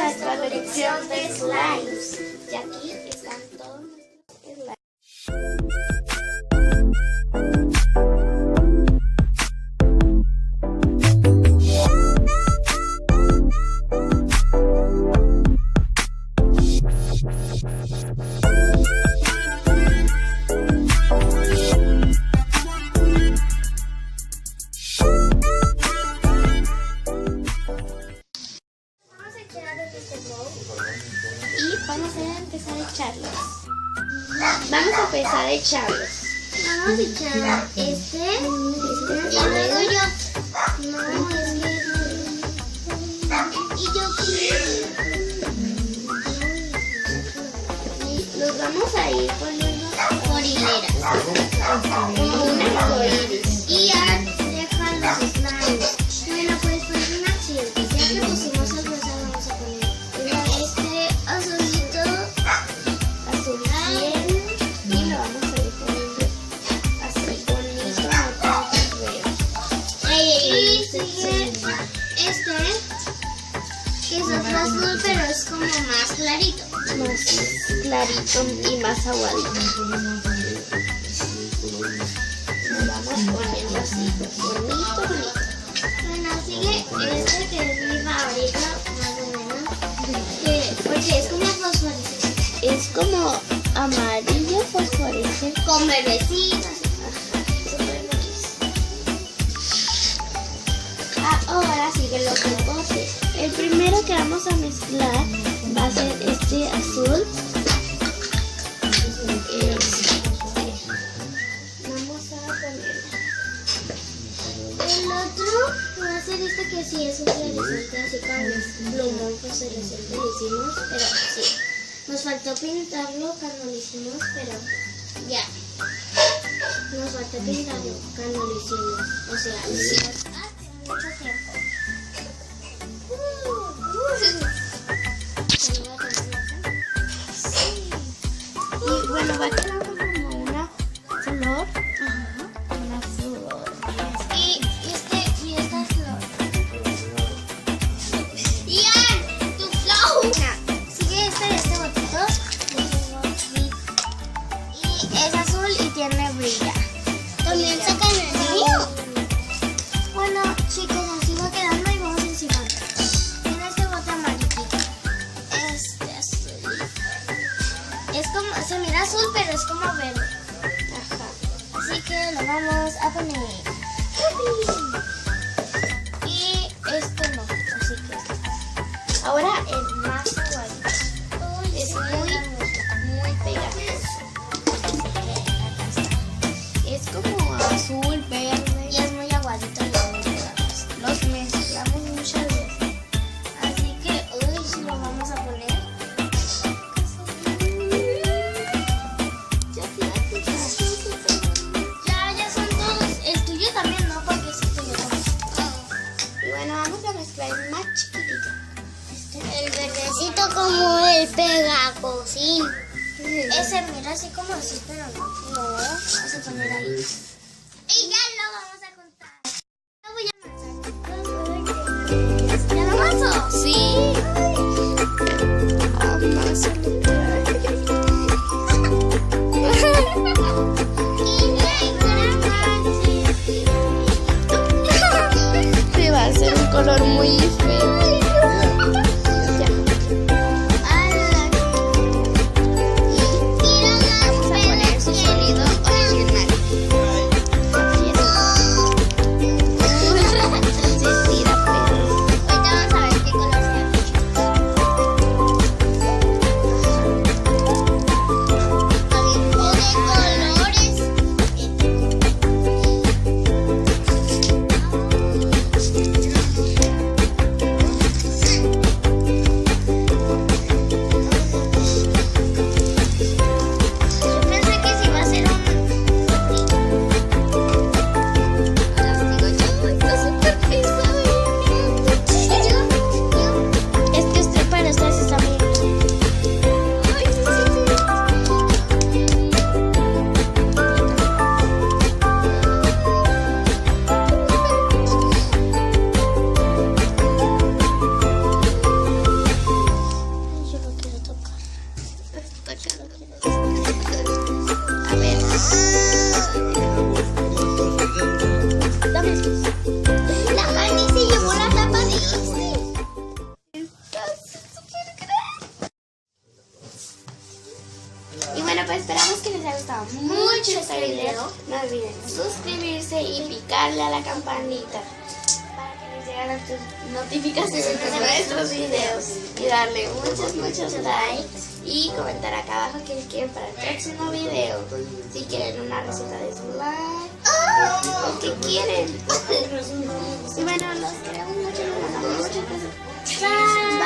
nuestra colección de slimes. Y aquí están todos nuestros slimes. Y vamos a empezar a echarlos. Vamos a empezar a echarlos. Vamos a echar y luego yo. No, es que. Y yo quiero. Y los vamos a ir poniendo Por hileras. como un arcoíris. Y ya deja los slimes. Bueno, pues por una acción. Ya que pusimos el rosa, vamos a poner este azulito. Azul cielo. Y lo vamos a ir poniendo así bonito, no tanto feo. Y sigue que es otro azul, pero es como más clarito. Más clarito y más aguadito. Lo vamos poniendo así, bonito, bonito. Bueno, sigue que es mi favorito, más o menos. Porque es como fosforescente. Es como amarillo fosforescente. Con bebecitos. Ahora sigue los popotes. El primero que vamos a mezclar va a ser este azul. Vamos a ponerlo. El otro va a ser que sí es un fluorescente, así con plumón fosforescente lo hicimos, pero sí. Nos faltó pintarlo cuando lo hicimos, pero ya. Nos faltó pintarlo cuando lo hicimos. O sea, lo hicimos hace mucho tiempo. Y bueno, va quedando como una flor. Una flor. Y esta flor. ¡Ian! ¡Tu flow! Sigue este botito. Y es azul y tiene brilla. También sacan el mío. Bueno, chicos, así va quedando y vamos encima. Tiene este bote amarillito. Este azul. Es como, se mira azul, pero es como verde. Ajá. Así que lo vamos a poner. Y esto no, así que. Ahora el más aguadito. Es muy pegajoso. Es como azul, verde. Y es muy aguadito y muy pegajoso. Los mezclamos muchas veces. Así que, uy, lo vamos a poner. Ya son todos. El tuyo también, ¿no? Porque ese tuyo también. Y bueno, vamos a mezclar el más chiquitito. El verdecito como el pegajosín. Ese mira así como así, pero no. No, vamos a poner ahí. Y ya lo vamos a contar. Lo voy a amasar. ¿Ya lo amaso? Sí. Sí, va a ser un color muy feo. Ya. Vamos a poner su sonido original. Se tira pedos. Ahorita vamos a ver qué color sea. pues esperamos que les haya gustado mucho este video. No olviden suscribirse y picarle a la campanita para que les lleguen las notificaciones de nuestros videos. Y darle muchos likes y comentar acá abajo qué quieren para el próximo video. Si quieren una receta de slime o qué quieren. Y bueno, los queremos mucho, nos mandamos muchas cosas. Bye.